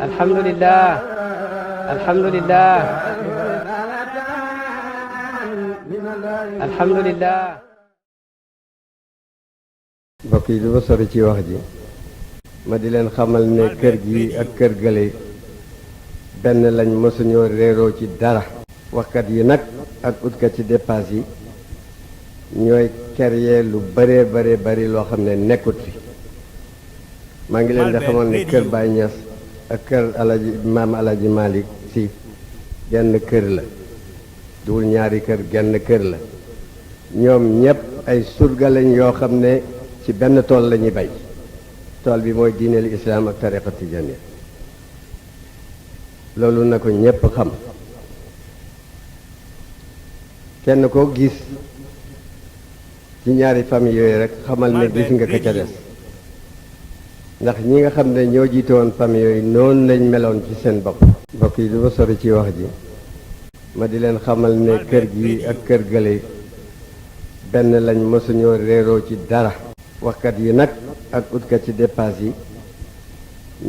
alhamdulillah alhamdulillah alhamdulillah. mbokk yi dama sori ci wax ji ma di leen xamal ne kër gi ak kër gële benn lañ mësuñoo réeroo ci dara. waxkat yi nag ak utkat ci dépasse yi ñooy créer lu bëree bari loo xam ne nekkut fi. maa ngi leen di xamal ne kër Baye Niass ak kër alaji maam alaji Malick si genn kër la duwul ñaari kër genn kër la. ñoom ñépp ay surga lañ yoo xam ne ci benn tool la ñuy bay. tool bi mooy diineel islaam ak tariqa tijaniya loolu na ko ñépp xam. kenn koo gis ci ñaari famille yooyu rek xamal ne gis nga ko ca des ndax ñi nga xam ne ñoo jiite woon famille yooyu noonu lañ meloon ci seen bopp. mbokk yi du ma sori ci wax ji ma di leen xamal ne kër gi ak kër gële benn lañ mësuñoo réeroo ci dara. waxkat yi nag ak utkat ci dépasse yi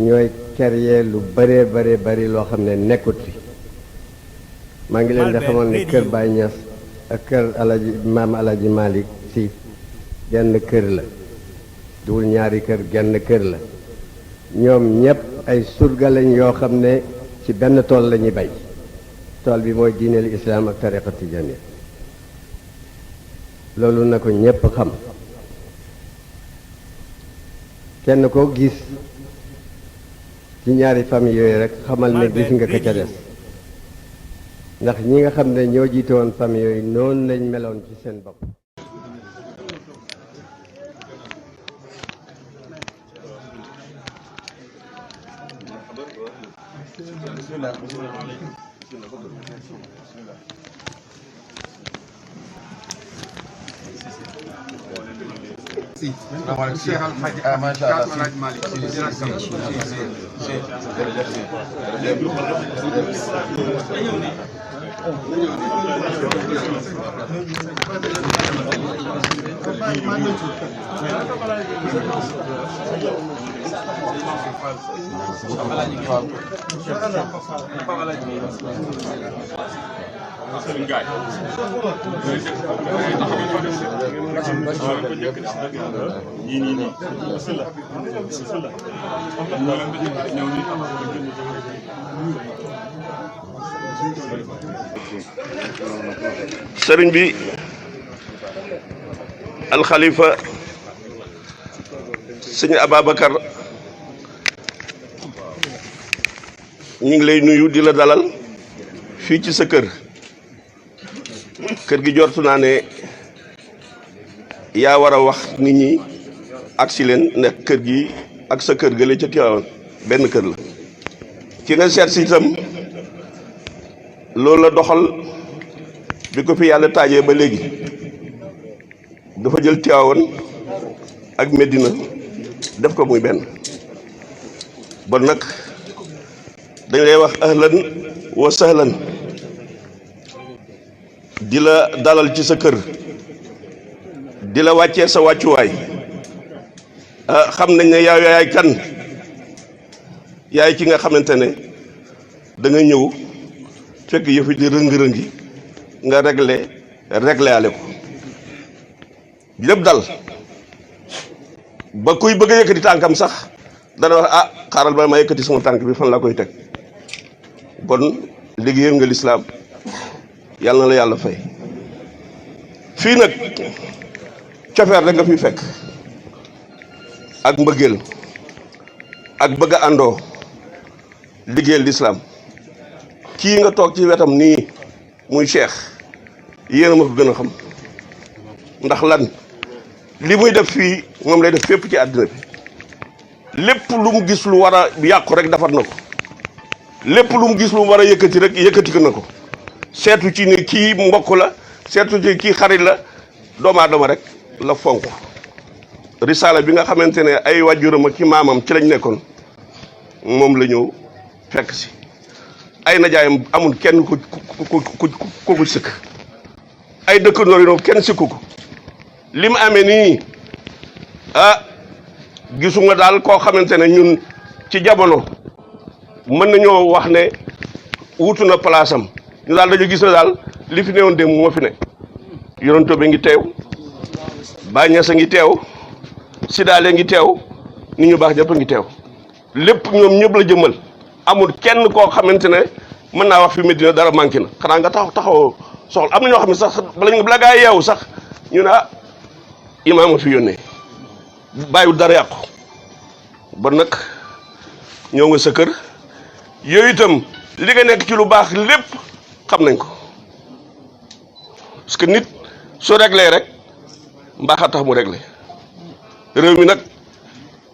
ñooy créer lu bëree bari loo xam ne nekkut fi. maa ngi leen di xamal ne kër Baye Niass ak kër alaji maam alaji Malick si genn kër la duwul ñaari kër genn kër la. ñoom ñépp ay surga lañ yoo xam ne ci benn tool la ñuy bay. tool bi mooy diineel islaam ak tariqa tijaniya loolu na ko ñépp xam. kenn koo gis ci ñaari famille yooyu rek xamal ne gis nga ko ca des ndax ñi nga xam ne ñoo jiite woon famille yooyu noonu lañ meloon ci seen bopp. Cheikh Al Hadj Alhaji Malick Sëriñ Gaay nii bismillah sëriñ bi alxalifa sëñ Ababacar ñu ngi lay nuyu di la dalal fii ci sa kër gi jortu naa ne yaa war a wax nit ñi ak si leen ne kër gi ak sa kër gële ca Tiwaawan benn kër la. ci nga seet si itam loolu la doxal bi ko fi yàlla taajee ba léegi dafa jël Tiwaawan ak Medina def ko muy benn. bon nag dañ lay wax ahlan wa sahlan di la dalal ci sa kër di la wàccee sa wàccuwaay. xam nañ ne yaay kan yaay ci nga xamante ne da nga ñëw fekk yëfi di rëng-rëngi nga réglé ale ko lépp dal ba kuy bëgg a yëkkati tànkam sax dana wax xaaral ba ma yëkkati sama tànk bi fan laa koy teg. bon liggéeyal nga lislaam yàlla na la yàlla fay. fii nag cofeer rek nga fi fekk ak mbëggeel ak bëgg a àndoo liggéeyal lislaam. kii nga toog ci wetam nii muy Cheikh yéen a ma ko gën a xam ndax lan li muy def fii moom lay def fépp ci àddina bi. lépp lu mu gis lu war a yàqu rek defar na ko. lépp lu mu gis lu mu war a yëkkati rek yëkkati ko na ko. seetu ci ne kii mbokk la seetu ci kii xarit la doomu aadama rek la fonk. risaala bi nga xamante ne ay waajuram ak ci maamam ci lañ nekkoon moom la ñëw fekk si. ay najaayam amul kenn ku sëkk. ay dëkkandoor yi kenn sëkku ko. li mu amee nii gisuma daal koo xamante ne ñun ci jamono mën nañoo wax ne wutu na place am ñu daal dañu gis ne daal li fi newoon démb moo fi ne Yonent bi ngi teew Baay Ñas a ngi teew Sidaale ngi teew nit ñu baax ñëpp a ngi teew lépp ñoom ñëpp la jëmmal amul kenn koo xamante ne mën naa wax fi Medina dara manqué na xanaa nga taxaw soxla am na ñoo xam ne sax bala gaa yeewu sax ñu ne imaam a fi yónnee bàyyiwul dara yàqu ba nag ñëw nga sa kër yooyu itam li nga nekk ci lu baax lépp xam nañ ko parce que nit soo réglé rek mbaax a tax mu réglé réew mi nag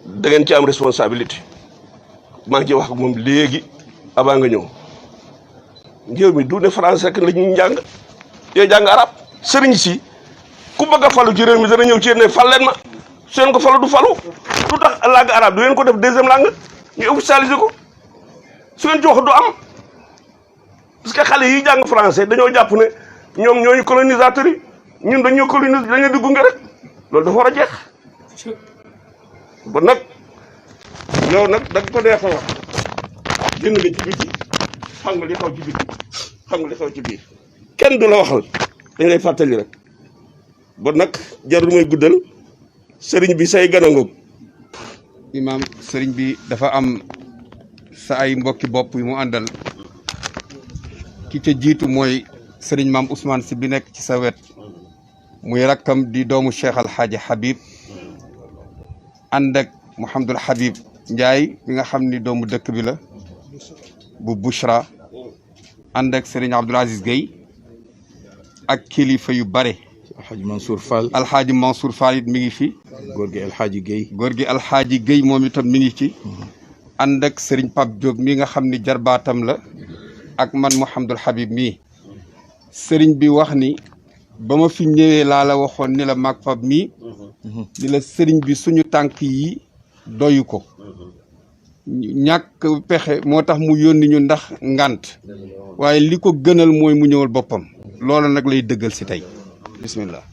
da ngeen ci am responsabilité maa ngi ci wax ak moom léegi avant nga ñëw réew mi du ne français rek la ñuy njàng yow jàng arab sëriñ si ku bëgg a falu ci réew mi dana ñëw ci yéen ne fal leen ma su leen ko falu du falu lu tax langue arabe du leen ko def deuxième langue ñu officialiser ko su ngeen ci wax du am parce que xale yi jàng français dañoo jàpp ne ñoom ñooñu colonisateurs yi ñun dañoo coloniser dañoo di gunge rek loolu dafa war a jeex ba nag yow nag da nga ko neex a wax génn nga ci biti xam nga li xaw ci biti xam nga li xaw ci biir kenn du la waxal dañ lay fàttali rek ba nag jarul may guddal sëriñ bi say gën a ngoog. imaam sëriñ bi dafa am sa ay mbokki bopp yu mu àndal ki ca jiitu mooy sëriñ maam Ousmane si bi nekk ci sa wet muy rakkam di doomu Cheikh Alxaaji Habib ànd ak Mouhamadul Habib Ndiaye bi nga xam ni doomu dëkk bi la bu Bouchra ànd ak sëriñ Abdoul Aziz Gueye ak kilifa yu bare. Alxaaji Mansour Fall. Alxaaji Mansour Fall it mi ngi fi. góor gi Alxaaji Gueye. góor gi Alxaaji Gueye moom itam mi ngi ci. ànd ak sëriñ Pape Diop mi nga xam ni jarbaatam la ak man Mouhamadul Habib mii sëriñ bi wax ni ba ma fi ñëwee laa la waxoon ni la mag Pape mii ni la sëriñ bi suñu tànk yi doyu ko ñàkk pexe moo tax mu yónni ñu ndax ngant waaye li ko gënal mooy mu ñëwal boppam loolu nag lay dëggal si tey bismillah.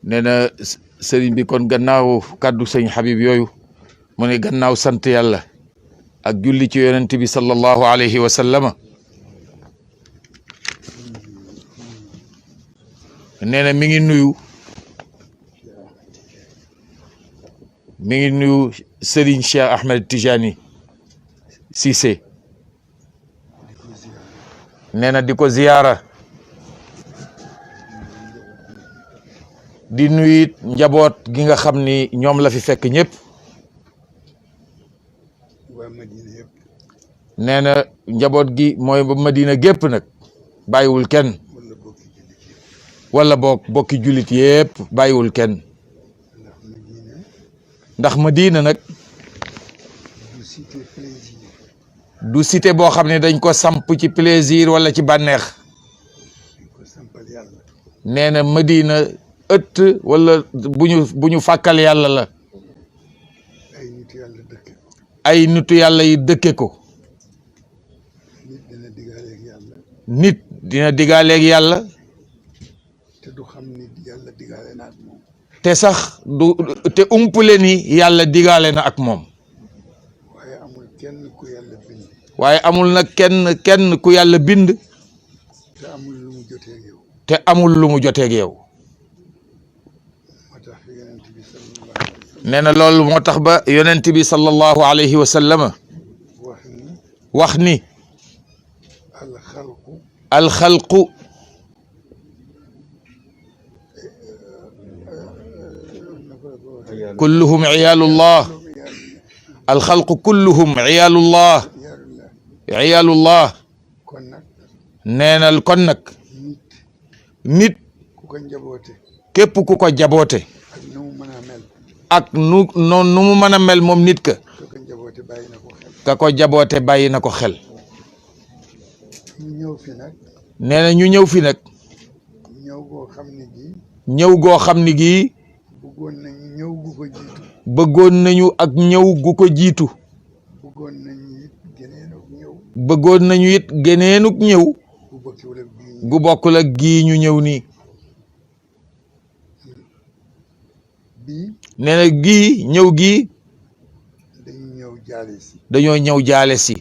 nee na sëriñ bi kon gannaaw kàddu sëñ Habib yooyu mu ne gannaaw sant yàlla ak julli ci yonent bi sallallahu alayhi wa sallama nee na mi ngi nuyu sëriñ Cheikh Ahmed Tijani Cissé nee na di ko ziyaara di nuyu it njaboot gi nga xam ni ñoom la fi fekk ñëpp nee na njaboot gi mooy ba Madina gépp nag bàyyiwul kenn wala bokki jullit yëpp bàyyiwul kenn ndax Madina nag du cité boo xam ne dañ ko samp ci plaisir wala ci bànneex nee na Madina ëtt wala bu ñu fàkkal yàlla la ay nitu yàlla yi dëkke ko nit dina digaaleeg yàlla te sax du te umpule ni yàlla digaale na ak moom waaye amul nag kenn ku yàlla bind te amul lu mu joteeg yow nee na loolu moo tax ba yonent bi sallallahu alayhi wa sallama wax ni alxalqu kulluhum iyaalullah alxalqu kulluhum iyaalullah neenal kon nag nit képp ku ko jaboote ak nu mu mën a mel moom nit ka ko jaboote bàyyi na ko xel nee na ñu ñëw fi nag ñëw goo xam ni gii bëggoon nañu ak ñëw gu ko jiitu bëggoon nañu it geneenuk ñëw gu bokkul ak gii ñu ñëw nii nee na gii ñëw gii dañoo ñëw jaale si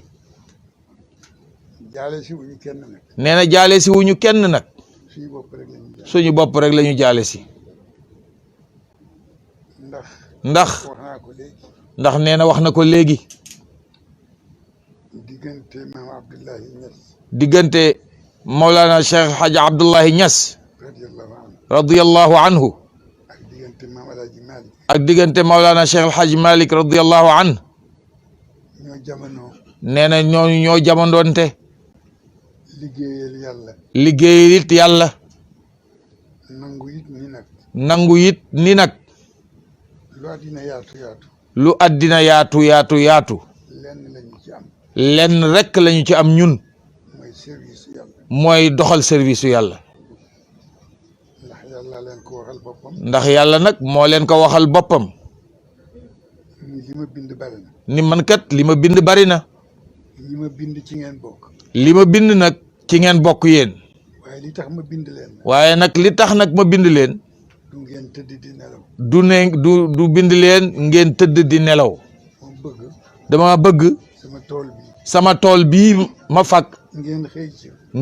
nee na jaale si wuñu kenn nag suñu bopp rek la ñu jaale si ndax nee na wax na ko léegi diggante Mawlana Cheikh Hadj Abdullahi Niass radiyallahu anhu ak diggante Mawlana Cheikh El Hadj Malick radiyallahu anhu nee na ñooñu ñoo jamondoonte liggéeyal it yàlla nangu it ni nag lu àddina yaatu lenn rek lañu ci am ñun mooy doxal service yàlla ndax yàlla nag moo leen ko waxal boppam ni man kat li ma bind bari na li ma bind nag ci ngeen bokk yéen waaye nag li tax nag ma bind leen du bind leen ngeen tëdd di nelaw dama bëgg sama tool bii ma fag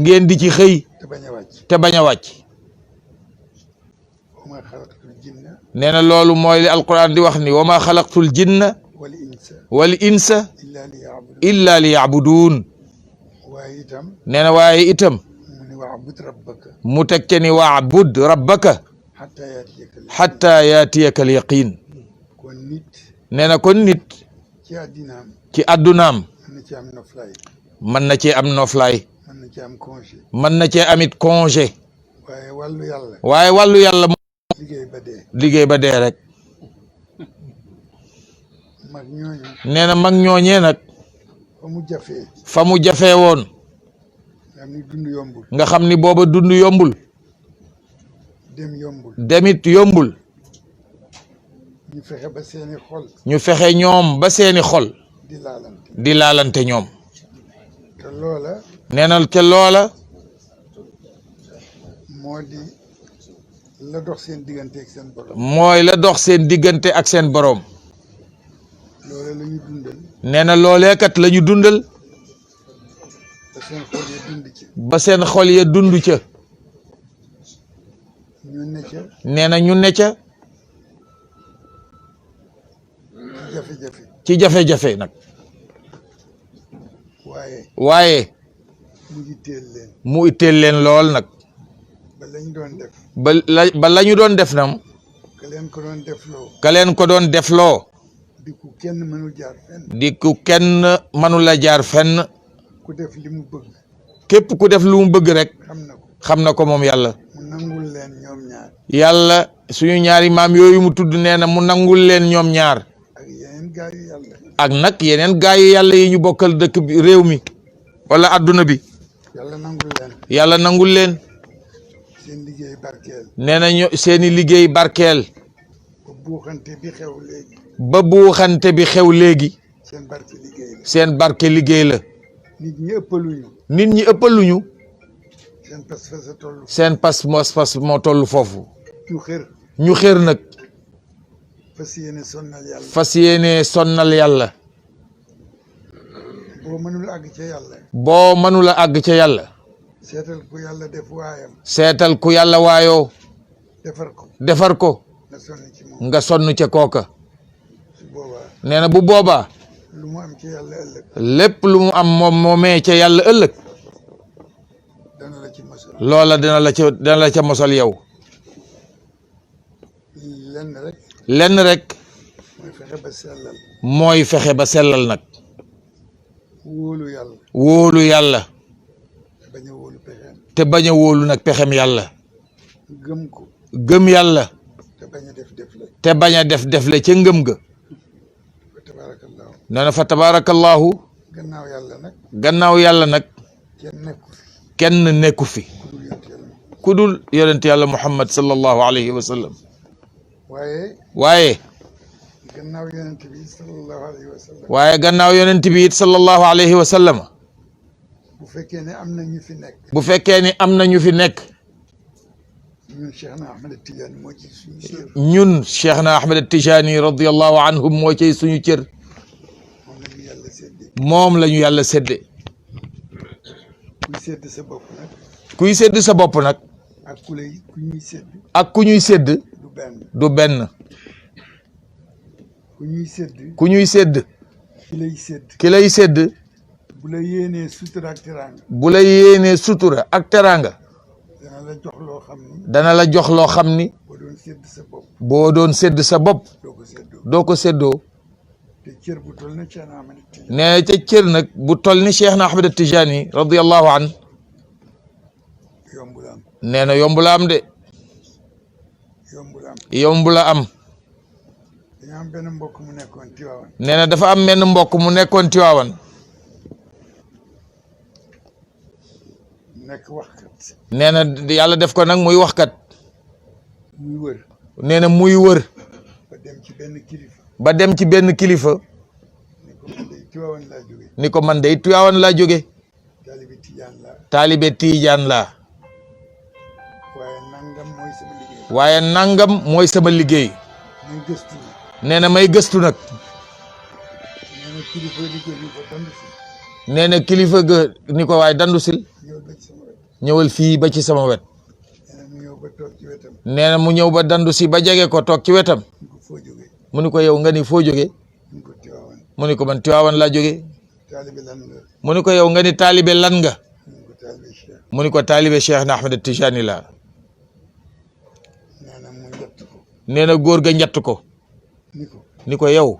ngeen di ci xëy te bañ a wàcc nee na loolu mooy li alquran di wax ni wa ma xalaqtul jinna wal insa illa li yaabuduun nee na waaye itam mu teg ca ni waabud rabbaka xatta yaatiyaka al yaqin nee na kon nit ci àddunaam mën na cee am noflaay mën na cee amit congé waaye wàllu yàlla moom liggéey ba dee rek nee na mag ñooñee nag fa mu jafee woon nga xam ni booba dund yombul demit yombul ñu fexe ñoom ba seeni xol di laalante ñoom nee na te loola mooy la dox seen diggante ak seen boroom nee na loolee kat la ñu dundal ba seen xol ya dund ca nee na ñu ne ca ci jafe-jafe nag waaye mu itteel leen lool nag ba la ñu doon def nam ka leen ko doon defloo di ku kenn mënula jaar fenn képp ku def lu mu bëgg rek xam na ko moom yàlla yàlla suñu ñaari maam yooyu mu tudd nee na mu nangul leen ñoom ñaar ak nag yeneen gaayu yàlla yi ñu bokkal dëkk bi réew mi wala adduna bi yàlla nangul leen nee na seeni liggéey barkeel ba buuxante bi xew léegi seen barke liggéey la nit ñi ëppaluñu seen pas moo toll foofu ñu xër nag fas yéene sonnal yàlla boo mënula àgg ca yàlla seetal ku yàlla waayoo defar ko nga sonn ca kooka nee na bu boobaa lépp lu mu am moom moomee ca yàlla ëllëg loola dina la ca mosal yow lenn rek mooy fexe ba sellal nag wóolu yàlla te bañ a wóolu nag pexem yàlla gëm yàlla te bañ a def-defle ca ngëm ga nee na fa tabarakallahu gannaaw yàlla nag kenn nekku fi ku dul yonent yàlla muhammad sallallahu alayhi wa sallam waaye gannaaw yonent bi it sallallahu alayhi wa sallam fekkee ne am na ñu fi nekk. bu fekkee ni am na ñu fi nekk. ñun Cheikh na Ahmed Tidiane moo ci suñu cër. ñun Cheikh na Ahmed Tijani radiyallahu anhum moo ci suñu cër. moom la ñu yàlla sédde. kuy sédd sa bopp nag. kuy sédd sa bopp nag. ak ku ñuy sédd. ak ku ñuy sédd. du benn. du benn. ku ñuy sédd. ku ñuy sédd. ki lay sédd. ki lay sédd. bu la yéenee sutura ak teraanga. bu la yéenee sutura ak teraanga. dana la jox loo xam ni. dana la jox loo xam ni. boo doon sédd sa bopp. boo doon sédd sa bopp. doo ko séddoo. doo ko séddoo. te cër bu toll na Cheikh na Ahmed Tidiane. nee na ca cër nag bu toll ni Cheikh na Ahmed Tijani radiyallahu an. yomb la am. nee na yomb la am de. yomb la am. yomb la am. dañu am benn mbokk mu nekkoon Tiwaawan. nee na dafa am menn mbokk mu nekkoon Tiwaawan. nekk waxkat. nee na yàlla def ko nag muy waxkat. muy wër. nee na muy wër. ba dem ci benn kilifa. ba dem ci benn kilifa. ni ko man day Tiwaawan laa jóge. ni ko man day Tiwaawan laa jóge. taalibe Tijaan laa. taalibe Tijaan laa. waaye nangam mooy sama liggéey. waaye nangam mooy sama liggéey. muy gëstu. nee na may gëstu nag. nee na kilifa di ko ni ko dandu si. nee na kilifa ga ni ko waaye dandu sil. ñëw ba ci sama wet. ñëwal fii ba ci sama wet. nee na mu ñëw ba toog ci wetam. nee na mu ñëw ba dandu si ba jege ko toog ci wetam. ni ko foo jógee. mu ni ko yow nga ni foo jóge. ni ko Tiwaawan. mu ni ko man Tiwaawan laa jóge. taalibe lan nga. mu ni ko yow nga ni taalibe lan nga. ni ko taalibe Cheikh. mu ni ko taalibe Cheikh na Ahmed Tijani laa. nee na mu njett ko. nee na góor ga njatt ko. ni ko. ni ko yow.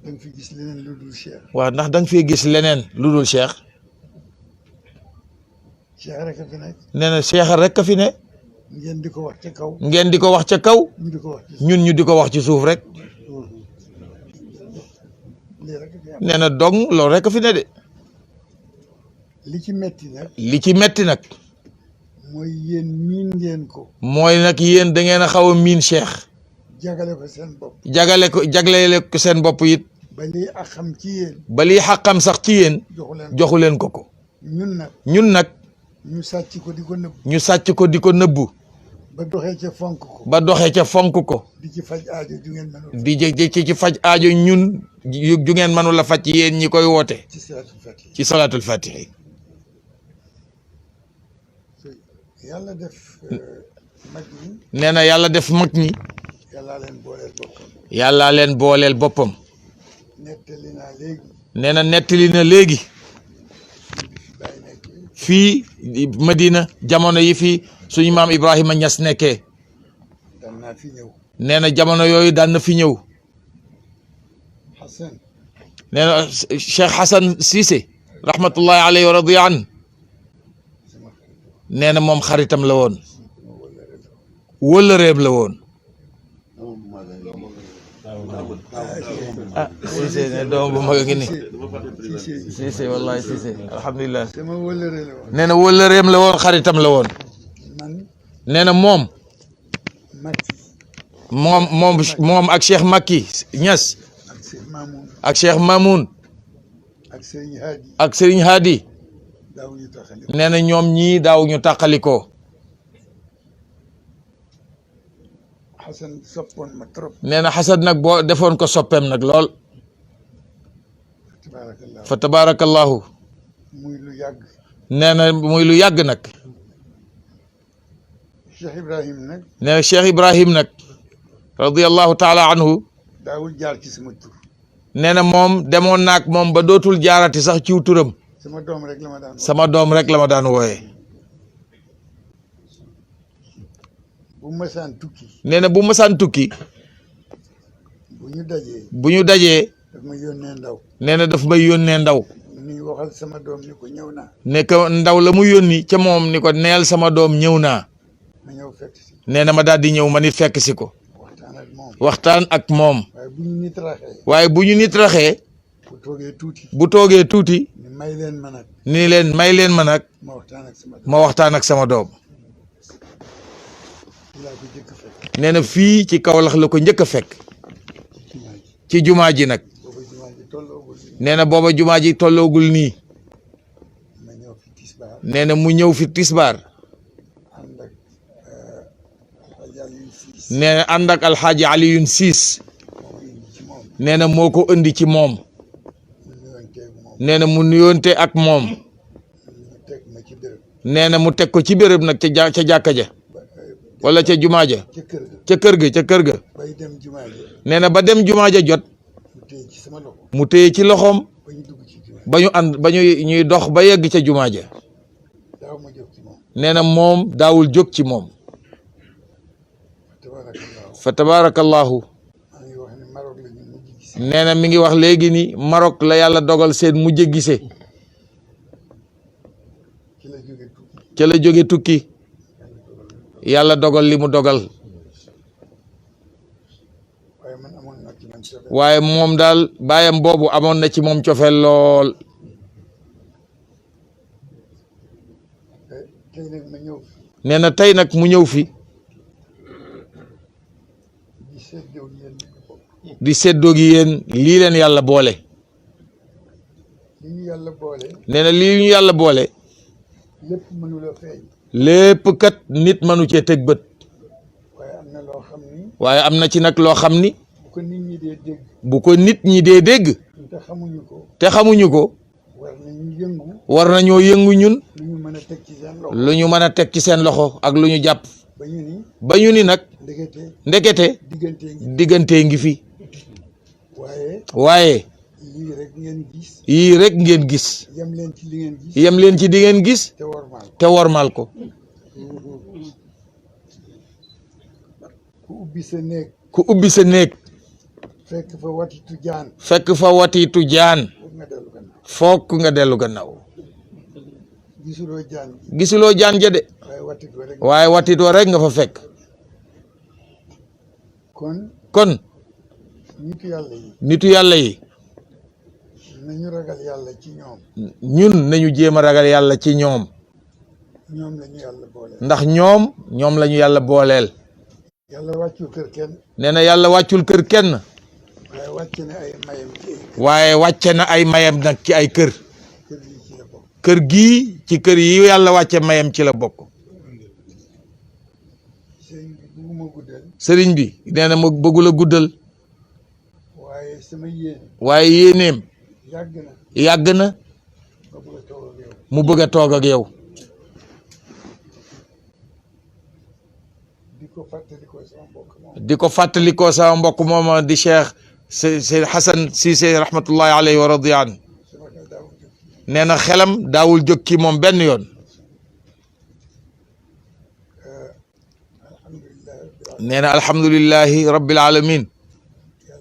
da nga fi gis leneen lu dul Cheikh. waaw ndax da nga fee gis leneen lu dul Cheikh. Cheikh rek a fi nekk. nee na Cheikh rek a fi ne. ngeen di ko wax ca kaw. ngeen di ko wax ca kaw. ñu di ko wax ci ñun ñu di ko wax ci suuf rek. lii rek a fi am. nee na dong loolu rek a fi ne de. li ci metti nag. li ci metti nag. mooy yéen miin ngeen ko. mooy nag yéen da ngeen a xaw a miin Cheikh. jagale ko seen bopp. jaglele ko seen bopp it. ba lii ak xam ci yéen. ba lii xaqam sax ci yéen. joxu leen ko ko. ñun nag. ñun nag. ñu sàcc ko di ko nëbb. ñu sàcc ko di ko nëbbu. ba doxee ca fonk ko. ba doxee ca fonk ko. di ci faj aajo ju ngeen mënul. di ci faj aajo ñun ju ngeen mënul a faj yéen ñi koy woote. ci salaatul fatih. ci salaatul fatih. yàlla def mag ñi. nee na yàlla def mag ñi. yàllaa leen booleel boppam. yàllaa leen booleel boppam. nettali naa léegi. nee na nettali na léegi. fii Medina jamono yi fii suñu maam Ibrahima Niass nekkee. daan naa fi ñëw. nee na jamono yooyu daan na fi ñëw. Hassan. nee na Cheikh Hassan Cissé. rahmatullahi alayhi wa radiya an. nee na moom xaritam la woon. wëllëreem la woon. ah Cissé ne doom bu mag a ngi ni. Cissé wallahi Cissé alhamdulilah. sama wëllëre la woon. nee na wëllëreem la woon xaritam la woon. man. nee na moom. Makki. moom ak Cheikh Makki Niass. ak Cheikh Mamoun. ak Cheikh Mamoun. ak Serigne Hadi. ak Serigne Hadi. daawuñu taxali. nee na ñoom ñii daawuñu tàqalikoo. Hassan soppoon ma trop. nee na Hassan nag boo defoon ko soppeem nag lool. tabaarakallah. fa tabaarakallahu. muy lu yàgg. nee na muy lu yàgg nag. Cheikh Ibrahim nag. nee na Cheikh Ibrahim nag. radiyallahu taala anhu. daawul jaar ci sama tur. nee na moom demoon naag moom ba dootul jaarati sax ciw turam. sama doom rek la ma daan. sama doom rek la ma daan wooye. bu masaan tukki. nee na bu masaan tukki. bu ñu dajee. bu ñu dajee. daf ma yónnee ndaw. nee na daf may yónnee ndaw. ni waxal sama doom ni ko ñëw naa. ne ko ndaw la mu yónni ca moom ni ko neel sama doom ñëw naa. ma ñëw fekk si. nee na ma daal di ñëw ma nit fekk si ko. waxtaan ak moom. waxtaan ak moom. waaye bu ñu nit raxee. waaye bu ñu nit raxee. bu toogee tuuti. bu toogee tuuti. ni may leen ma nag. ni leen may leen ma nag. ma waxtaan ak sama doom. ma waxtaan ak sama doom. laa ko jëkk fekk. nee na fii ci Kaolack la ko njëkk a fekk. ci jumaa ji nag. booba jumaa ji tolloogul. nee na booba jumaa ji tolloogul nii. ma ñëw fi nee na mu ñëw fi tisbaar ànd ak Alxaaji Aliou Siis nee na ànd ak alxaaji Aliyun Siis moo indi ci moom nee na moo ko indi ci moom mu nuyonteeg moom nee na mu nuyoonte ak moom ñu teg ma ci béréb nee na mu teg ko ci béréb nag ca jàkka ja wala ca jumaa ja ca kër ga ca kër ga bay dem jumaa ji nee na ba dem jumaa ja jot mu téye ci sama loxo mu téye ci loxoom ba ñu dugg ci jumaa ba ñu ànd ba ñuy dox ba yegg ca jumaa ja daaw ma jóg ci moom nee na moom daawul jóg ci moom tabaarakallaahu fa tabaarakallahu maa ngi wax ne Maroc la ñu mujj gis nee na mi ngi wax léegi ni Maroc la yàlla dogal seen mujj gise ci la jóge tukki ca la jóge tukki yàlla dogal li mu dogal waaye man amoon na ci man cofeel waaye moom daal baayam boobu amoon na ci moom cofeel lool tey nag ma ñëw nee na tey nag mu ñëw fi di seddoo yéen ko di séddoo gi yéen lii leen yàlla boole li ñu yàlla boole nee na lii ñu yàlla boole lépp mënula feeñ lépp kat nit mënu cee teg bët waaye am na loo xam ni waaye am na ci nag loo xam ni bu ko nit ñi dee dégg bu ko nit ñi dee dégg te xamuñu ko te xamuñu ko war nañu yëngu war nañoo yëngu ñun lu ñu mën a teg ci seen loxo lu ñu mën a teg ci seen loxo ak lu ñu jàpp ba ñu ni ba ñu ni nag ndekete ndekete diggante ngi diggante ngi fi waaye waaye lii rek ngeen gis yii rek ngeen gis yem leen ci li ngeen gis yem leen ci di ngeen gis te wormaal te wormaal ko ku ubbi sa néeg ku ubbi sa néeg fekk fa watitu jaan fekk fa watiitu jaan foog nga dellu gannaaw fokk nga dellu gannaaw gisuloo jaan gisuloo jaan ja de waaye watitu rek waaye watiitoo rek nga fa fekk kon kon nitu yàlla yi nitu yàlla yi nañu ragal yàlla ci ñoom ñun nañu jéem a ragal yàlla ci ñoom ñoom la ñu yàlla boole ndax ñoom la ñu yàlla booleel yàlla wàccul kër kenn nee na yàlla wàccul kër kenn waaye wàcce na ay mayam ci waaye wàcce na ay mayam nag ci ay kër kër yi ci la bokk kër gii ci kër yi yàlla wàcce mayam ci la bokk sëriñ bi bugguma guddal sëriñ bi nee na ma bëggul a guddal waaye sama yéene waaye yéeneem yàgg na yàgg na ba bëgg a toog ak yow mu bëgg a toog ak yow di ko fàttalikoo sama mbokk moom di ko fàttalikoo sama mbokk mooma di Cheikh Seydi Hassan Cissé rahmatullahi alayhi wa radiya an sama xel daawu jóg nee na xelam daawul jóg ci moom benn yoon alhamdulilah rabbil alamin nee na alhamdulillahi rabbil alamin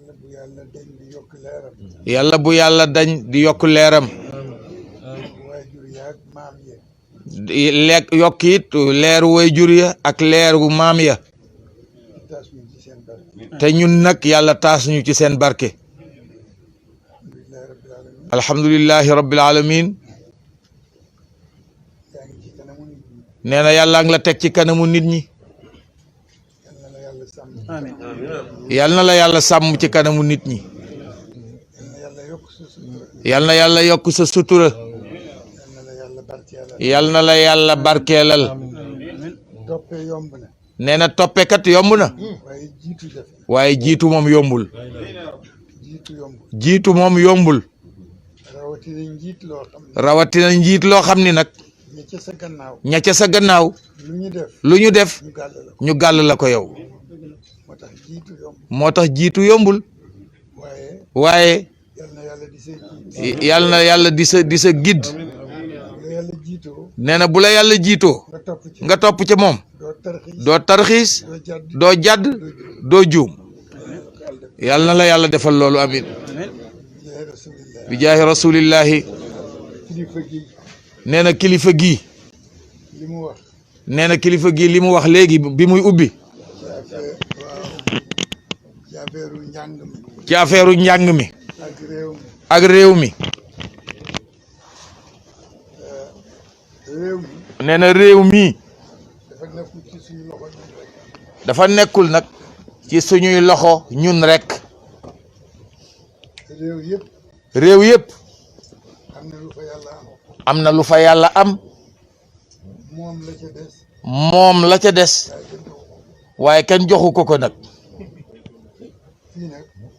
yàlla bu yàlla dañ di yokk leeram yàlla bu yàlla dañ di yokk leeram waajur yaag maam ya di lekk yokk it leeru waajur ya ak leeru maam ya taas ñu ci seen barke te ñun nag yàlla taas ñu ci seen barke alhamdulilah rabbil alamin alhamdulillahi rabbil alamin yaa ngi ci kanamu nit ñi nee na yàlla ngi la teg ci kanamu nit ñi yal na la yàlla sàmm yàlla na la yàlla sàmm ci kanamu nit ñi yal na yàlla yokk sa sutura yàlla na yàlla yokk sa sutura yal na la yàlla barkeelal yàlla na la yàlla barkeelal toppee yomb na nee na toppekat yomb na waaye jiitu jafe waaye jiitu moom yombul jiitu yomb jiitu moom yombul rawatina njiit loo xam ne rawatina njiit loo xam ni nag ña ca sa gannaaw ña ca sa gannaaw lu ñu def lu ñu def ñu gàll la ko ñu gàll la ko yow moo tax jiitu yomb moo tax jiitu yombul waaye waaye yal na yàlla di say jiit yàlla na yàlla di sa gidd bu la yàlla jiitoo nee na bu la yàlla jiitoo nga topp ci nga topp ca moom doo tarxiis doo tarxiis doo jàdd doo jàdd doo juum yàlla na la yàlla defal loolu amin jaay rasulillah bi jaahi rasulillahi kilifa gi nee na kilifa gii li mu wax nee na kilifa gii li mu wax léegi bi muy ubbi ci affaire njàng mi ci affaire njàng mi ak réew mi ak réew mi réew mi nee na réew mi dafa nekkul ci suñu loxo ñun rek dafa nekkul nag ci suñuy loxo ñun rek réew yëpp réew yëpp am na lu fa yàlla am am na lu fa yàlla am moom la ca des waaye kenn joxu ko nag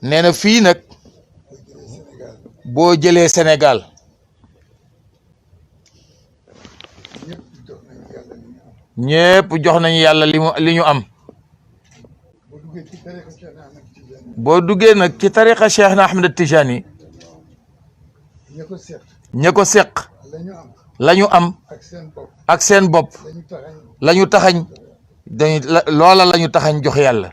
nee na fii nag boo jëlee Sénégal ñépp jox nañu yàlla li ñu am boo duggee nag ci tariqa Cheikh na Ahmed Tijani ña ko seq la ñu am ak seen bopp la ñu taxañ loola la ñu taxañ jox yàlla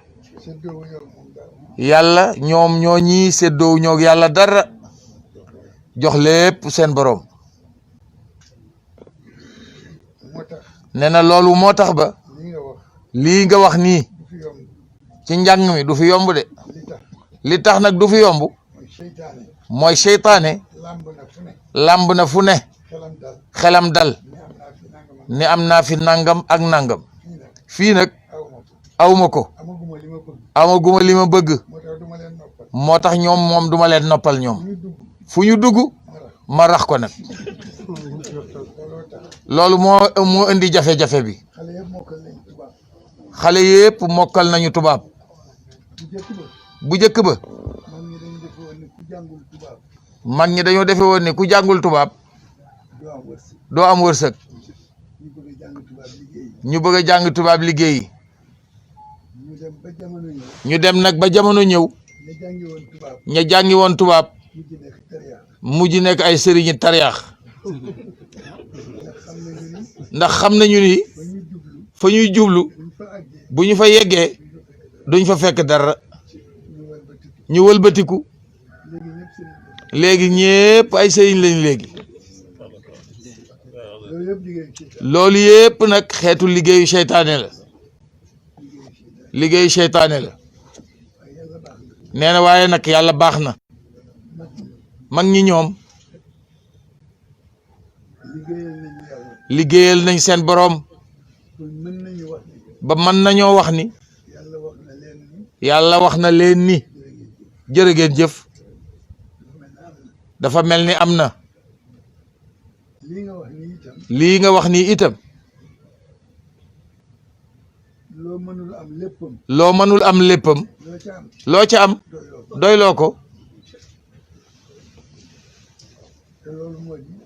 yàlla ñoom ñoo ñii séddoo ñoo yàlla dara jox lépp seen boroom nee na loolu moo tax ba lii nga wax nii ci njàng mi du fi yomb de li tax nag du fi yomb mooy seytaane làmb na fu ne xelam dal ni am naa fi nangam ak nangam fii nag awma ko amaguma li ma bëgg moo tax ñoom moom duma leen noppal ñoom fu ñu dugg ma rax ko nag loolu moo indi jafe-jafe bi xale yépp mokkal nañu tubaab bu njëkk ba mag ñi dañoo defe woon ne ku jàngul tubaab doo am wërsëg ñu bëgg a jàng tubaab liggéeyi ñu dem nag ba jamono ñëw ña jàngi woon tubaab mujj nekk ay sëriñi tariyaax ndax xam nañu ni fa ñuy jublu bu ñu fa yeggee duñ fa fekk dara ñu wëlbatiku léegi ñépp ay sëriñ lañ léegi loolu yépp nag xeetu liggéeyu seytaane la liggéeyu seytaane la nee na waaye nag yàlla baax na mag ñi ñoom liggéeyal nañ seen boroom ba mën nañoo wax ni yàlla wax na leen ni jërë ngeen jëf dafa mel ni am na lii nga wax nii itam loo mënul am léppam loo ca am doyloo ko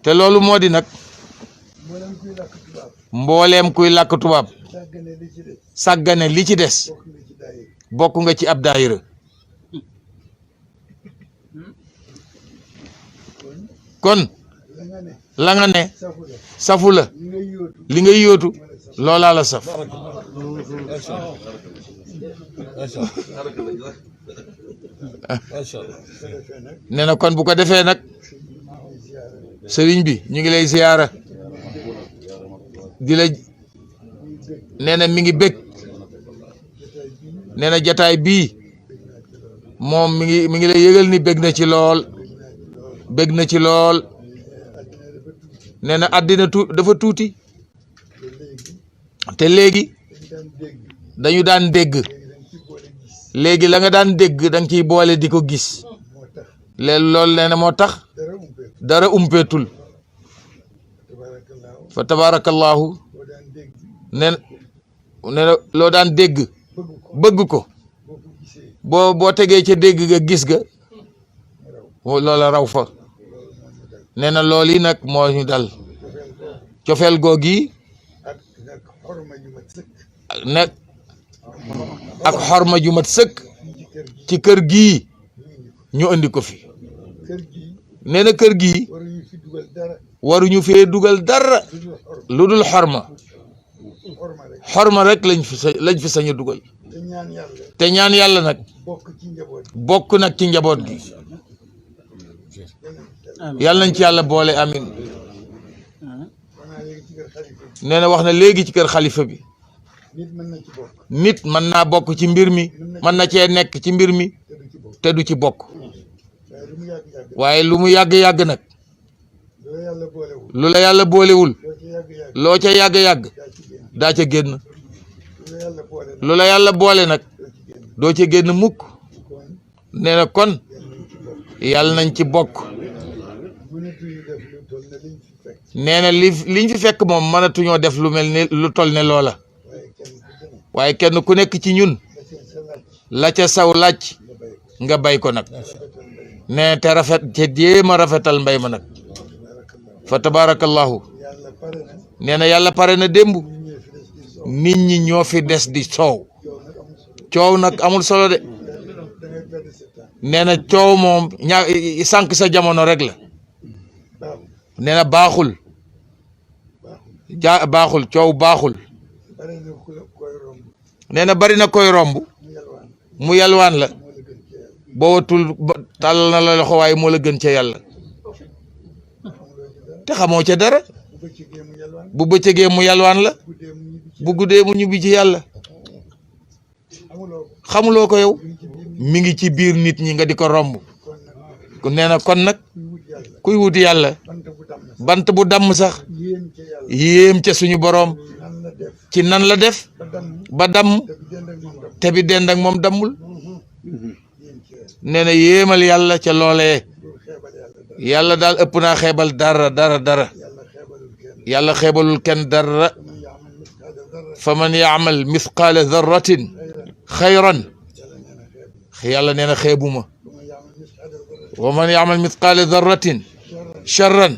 te loolu moo di nag mbooleem kuy làkk tubaab sàggane li ci des bokk nga ci ab daayira kon la nga ne safu la li ngay yóotu loolaa la saf nee na kon bu ko defee nag sëriñ bi ñu ngi lay ziyaara di la nee na mi ngi bég nee na jataay bii moom mi ngi lay yëgal ni bég na ci lool bég na ci lool nee na àddina dafa tuuti te léegi dañu daan dégg léegi la nga daan dégg da nga ciy boole di ko gis loolu nee na moo tax dara umpeetul fa tabarakallahu nee na loo daan dégg bëgg ko boo tegee ca dégg ga gis ga loola raw fa nee na loolu yi nag moo ñu dal cofeel googi nekk ak xorma ju mat sëkk ci kër gii ñu andi ko fi nee na kër gii waruñu fee dugal dara lu dul xorma rek lañ fi sañ a dugal te ñaan yàlla nag bokk nag ci njaboot gi yàlla nañ ci yàlla boole amin nee na wax na léegi ci kër xalifa bi nit mën naa bokk ci mbir mi mën na cee nekk ci mbir mi te du ci bokk waaye lu mu yàgg-yàgg nag lu la yàlla boolewul loo ca yàgg-yàgg daa ca génn lu la yàlla boole nag doo ca génn mukk nee na kon yàlla nañ ci bokk nee na liñ fi fekk moom mënatuñoo def lu mel ni lu toll ne loola waaye kenn ku nekk ci ñun la ca saw laaj nga bay ko nag nee te rafet te jéem a rafetal mbay ma nag fa tabarakallahu nee na yàlla pare na démb nit ñi ñoo fi des di coow nag amul solo de nee na coow moom sànq sa jamono rek la nee na baaxul baaxul coow baaxul nee na bari na koy romb mu yalwaan la boo watul tàll na la loxo waaye moo la gën ca yàlla te xamoo ca dara bu bëccëgee mu yalwaan la bu guddee mu ñubbi ci yàlla xamuloo ko yow mi ngi ci biir nit ñi nga di ko romb nee na kon nag kuy wuti yàlla bant bu damm sax yéem ca suñu boroom ci nan la def ba damm te bi dend ak moom dammul nee na yéemal yàlla ca loolee yàlla daal ëpp naa xeebal dara yàlla xeebalul kenn dara fa man yaamal mithqaala darratin xayran yàlla nee na xeebuma wa man yaamal mithqaala darratin charran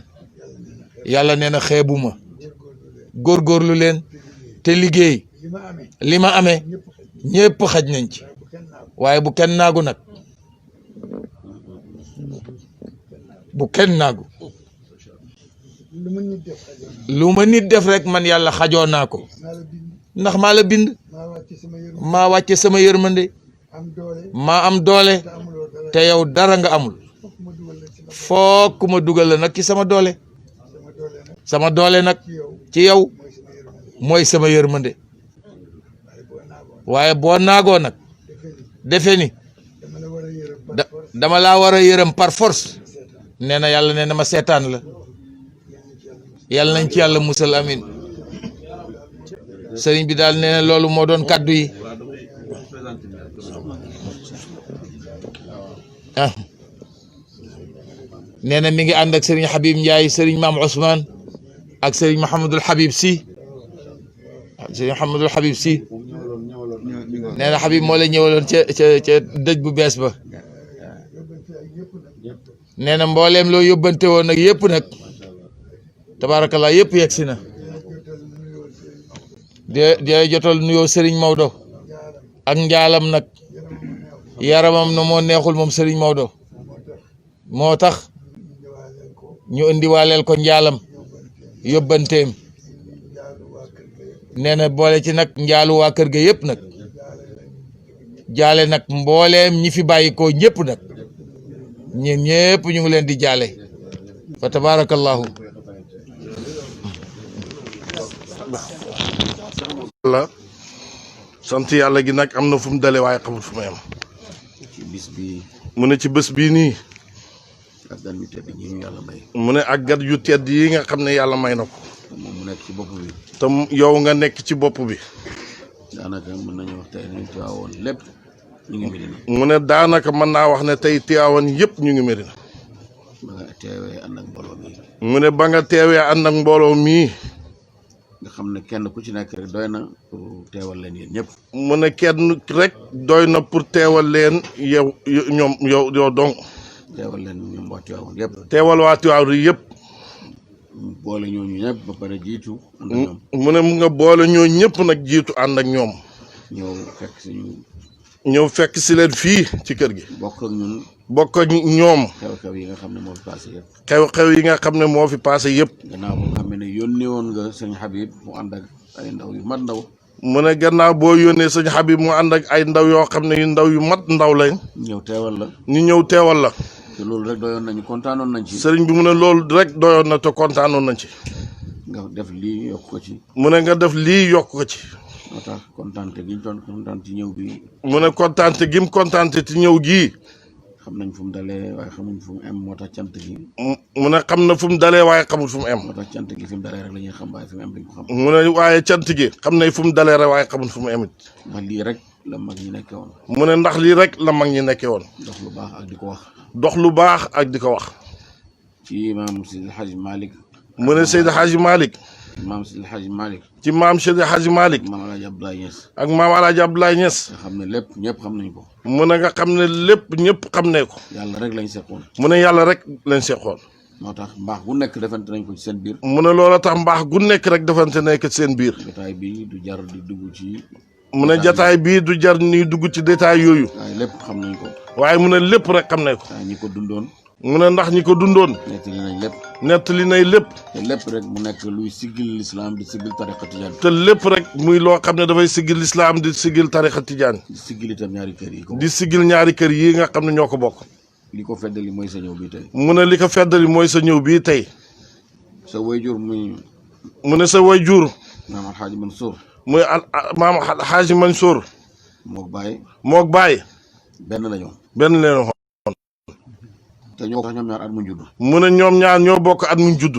yàlla nee na xeebuma góorgóorlu leen te liggéey li ma amee ñépp xaj nañ ci waaye bu kenn naagu nag bu kenn naagu lu ma nit def rek man yàlla xajoo naa ko ndax maa la bind maa wàcce sama yërmande maa am doole te yow dara nga amul fokk ma dugal la nag ci sama doole nag ci yow mooy sama yërmande waaye boo naagoo nag defe ni dama laa war a yërëm par force nee na yàlla nee na ma seetaan la yàlla nañ ci yàlla musal amin sëriñ bi daal nee na loolu moo doon kàddu yi nee na mi ngi ànd ak sëriñ Habib Ndiaye sëriñ Maam Ousmane ak sëriñ Mouhamadul Habib Sy sëriñ Mouhamadul Habib Sy nee na Habib moo la ñëwaloon ca dëj bu bees ba nee na mbooleem loo yóbbante woon nag yëpp nag tabaarakallah yëpp yegg si na di jotal nuyoo Serigne Maodo ak njaalam nag yaramam na moo neexul moom Serigne Maodo moo tax ñu indiwaaleel ko njaalam yóbbanteem nee na boole ci nag njaalu waa kër ga yëpp nag jaale nag mbooleem ñi fi bàyyi ko ñëpp nag ñeen ñëpp ñu ngi leen di jaale fa tabarakallahu la sant yàlla gi nag am na fu mu dale waaye xamul fu mu yem mu ne ci bés bii nii mu ne ak gat yu tedd yi nga xam ne yàlla may na ko moom mu nekk ci bopp bi te yow nga nekk ci bopp bi daanaka mën nañu wax tey ñu Tiwaawoon lépp ñu ngi Medina mu ne daanaka mën naa wax ne tey Tiwaawoon yëpp ñu ngi Medina ba nga teewee ànd ak mbooloo mi mu ne ba nga teewee ànd ak mbooloo mii nga xam ne kenn ku ci nekk rek doy na pour teewal leen yéen ñëpp mu ne kenn rek doy na pour teewal leen yow donc teewal leen ñoom waa Tiwaawoon yëpp teewal waa Tiwaawoon yëpp boole ñooñu ñëpp ba pare jiitu ànd ak ñoom mu ne mu nga boole ñoo ñëpp nag jiitu ànd ak ñoom ñëw fekk si leen fii ci kër gi bokk ak ñoom xew-xew yi nga xam ne moo fi passé yëpp xew-xew yi nga xam ne moo fi passé yëpp gannaaw boo xam ne yónnee woon nga sëñ Habib mu ànd ak ay ndaw yu mat ndaw mu ne gannaaw boo yónnee sëñ Habib mu ànd ak ay ndaw yoo xam ne yu ndaw yu mat ndaw lañ ñëw teewal la ñu ñëw teewal la te loolu rek doyoon nañu kontaanoon nañ ci sëriñ bi mu ne loolu rek doyoon na te kontaanoon nañ ci nga def lii yokk ko ci mu ne nga def lii yokk ko ci moo tax kontaante gi ñu doon kontaan ci ñëw bi mu ne kontaante gi mu kontaante ci ñëw gii xam nañ fu mu dalee waaye xamuñ fu mu em moo tax cant gi mu ne xam na fu mu dalee waaye xamul fu mu em moo tax cant gi fi mu dalee rek la ñuy xam waaye fi mu em duñ ko xam mu ne waaye cant gi xam ne fu mu dalee rek waaye xamul fu mu emit ndax lii rek la mag ñi nekkee woon mu ne ndax lii rek la mag ñi nekkee woon dox lu baax ak di ko wax dox lu baax ak di ko wax ci maam Seydi El Hadji Malick mu ne Seydi Hadji Malick maam Seydi Hadji Malick ci maam Seydi Hadji Malick maam Alaaji Abdoulaye Niass ak maam Alaaji Abdoulaye Niass nga xam ne lépp ñëpp xam nañ ko mu ne nga xam ne lépp ñëpp xam ne ko yàlla rek lañ seqoon mu ne yàlla rek lañ seqoon moo tax mbaax gu nekk defante nañ ko ci seen biir mu ne loola tax mbaax gu nekk rek defante nekk ci seen biir jotaay bi du jar di dugg ci mu ne jataay bii du jar ni dugg ci détail yooyu waaye lépp xam nañ ko waaye mu ne lépp rek xam ne ko waaye ñi ko dundoon mu ne ndax ñi ko dundoon nettali nañ lépp nettali nay lépp te lépp rek mu nekk luy siggil lislaam di siggil tariqa tijaan te lépp rek muy loo xam ne dafay siggil lislaam di siggil tarixa tijaan di siggil itam ñaari kër yi ko di siggil ñaari kër yi nga xam ne ñoo ko bokk li ko feddali mooy sa ñëw bi tey mu ne li ko feddali mooy sa ñëw bii tey sa wayjur muy mu ne sa way jur maam Alxaaji Mansour muy maam Xaaji Mansour mook baay mook baay benn la ñoom benn leen xoon te ñoo tax ñoom ñaar at mu judd mu ne ñoom ñaar ñoo bokk at mu judd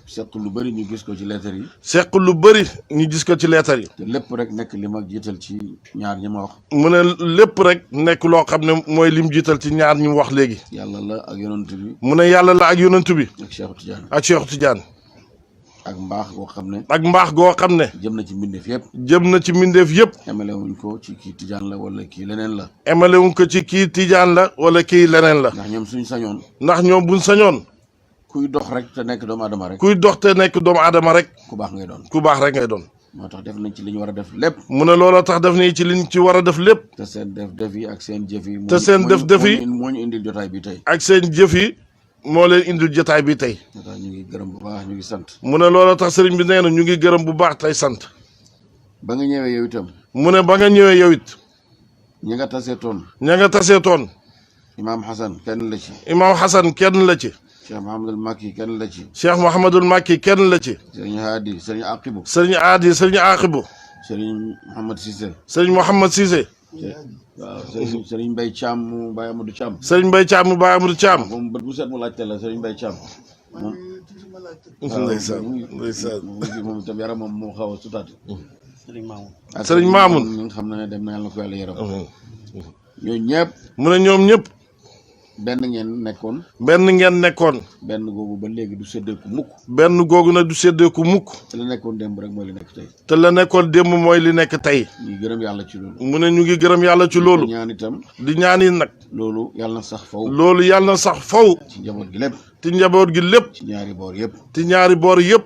seq lu bëri ñu gis ko ci leetar yi seq lu bëri ñu gis ko ci leetar yi te lépp rek nekk li ma jiital ci ñaar ñi ma wax mu ne lépp rek nekk loo xam ne mooy lim jiital ci ñaar ñu wax léegi yàlla la ak yonent bi mu ne yàlla la ak yonent bi ak Cheikh Tidiane ak Cheikh Tidiane ak mbaax goo xam ne ak mbaax goo xam ne jëm na ci mbindeef yëpp jëm na ci mbindeef yëpp emale wuñ ko ci kii Tidiane la wala kii leneen la emale wuñ ko ci kii Tidiane la wala kii leneen la ndax ñoom suñ sañoon ndax ñoom buñ sañoon kuy dox rek te nekk doomu aadama rek kuy dox te nekk doomu aadama rek ku baax ngay doon ku baax rek ngay doon moo tax def nañ ci li ñu war a def lépp mu ne looloo tax def nii ci liñ ci war a def lépp te seen def yi ak seen jëf yi te seen def yi moo ñu indil jotaay bi tey ak seen jëf yi moo leen indil jotaay bi tey moo tax ñu ngi gërëm bu baax ñu ngi sant mu ne looloo tax sëriñ bi nee na ñu ngi gërëm bu baax tey sant ba nga ñëwee yow itam mu ne ba nga ñëwee yow it ñi nga taseetoon ña nga taseetoon imaam Hassan kenn la ci imaam Hassan kenn la ci Cheikh Mouhamadul Makki kenn la ci Cheikh Mouhamadul Makki kenn la ci sëriñ Haadi sëriñ Aqibu sëriñ Aadi sëriñ Aqibu sëriñ Mouhamad Cissé sëriñ Mouhamad Cissé waaw sëriñ Mbaye Thiam mu Baye Amadou Thiam sëriñ Mbaye Thiam mu Baye Amadou Thiam moom bët bu set mu laajte la sëriñ Mbaye Thiam moom ndeysaan ndeysaan moom itam yaram moom moo xaw a sutaati sëriñ Maamun ñi nga xam ne dem na yàlla na ko yàlla yaram ñooñu ñëpp mu ne ñoom ñëpp benn ngeen nekkoon benn ngeen nekkoon benn googu ba léegi du séddeeku mukk benn googu nag du séddeeku mukk te la nekkoon démb rek mooy li nekk tey te la nekkoon démb mooy li nekk tey ñu ngi gërëm yàlla ci loolu mu ne ñu ngi gërëm yàlla ci loolu ñaan itam di ñaani nag loolu yàlla na sax faw loolu yàlla na sax faw ci njaboot gi lépp ci njaboot gi lépp ci ñaari boor yëpp ci ñaari boor yëpp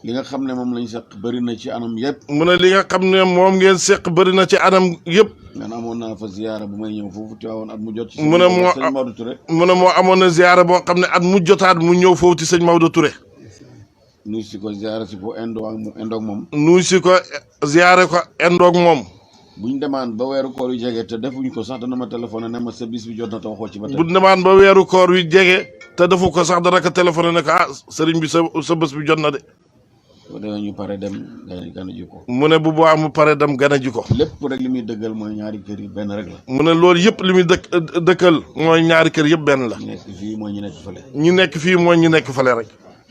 li nga xam ne moom lañ seq bëri na ci anam yëpp mu ne li nga xam ne moom ngeen seq bëri na ci anam yëpp man amoon naa fa ziyaara bu may ñëw foofu Tiwaawoon at mu jot ci mu ne moo sëñ Maodo Touré mu ne moo amoon na ziyaara boo xam ne at mu jotaat mu ñëw foofu ci sëñ Maodo Touré nuy si ko ziyaara si ko indoog moom nuy si ko ziyaare ko indoog moom buñ demaan ba weeru koor yu jege te defuñ ko sax dana ma téléphoné ne ma sa bis bi jot na te waxoo ci ba tey bu demaan ba weeru koor wi jege te defu ko sax dana ko téléphoné ne ko ah sëriñ bi sa bés bi jot na de boo demee ñu pare dem gana ji ko mu ne bu boobaa mu pare dem gana ji ko lépp rek li muy dëggal mooy ñaari kër yi benn rek la mu ne loolu yëpp li muy dëkkal mooy ñaari kër yëpp benn la ñu nekk fii mooy ñu nekk fële ñu nekk fii mooy ñu nekk fële rek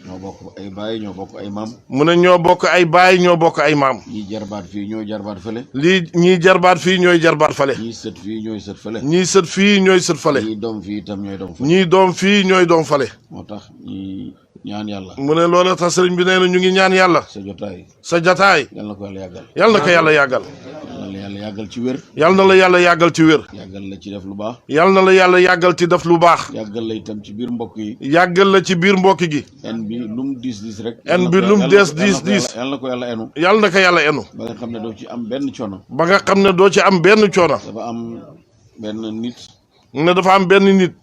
ñoo bokk ay baay ñoo bokk ay maam mu ne ñoo bokk ay baay ñoo bokk ay maam ñii jarbaat fii ñooy jarbaat fële lii ñii jarbaat fii ñooy jarbaat fële ñii sët fii ñooy sët fële ñii sët fii ñooy sët fële ñii doom fii itam ñooy doom fële ñii doom fii ñooy doom fële moo tax ñi ñaan yàlla mu ne loolu tax sëriñ bi nee na ñu ngi ñaan yàlla sa jotaay sa jataay yal na ko yàlla yàggal yal na ko yàlla yàggal yal na yàlla yàggal ci wér yal na la yàlla yàggal ci wér yàggal la ci def lu baax yal na la yàlla yàggal ci def lu baax yàggal la itam ci biir mbokk yi yàggal la ci biir mbokk gi en bi lu mu diis diis rek en bi lu mu diis yal na ko yàlla enu yal na ko yàlla enu ba nga xam ne doo ci am benn coono ba nga xam ne doo ci am benn coono dafa am benn nit ne dafa am benn nit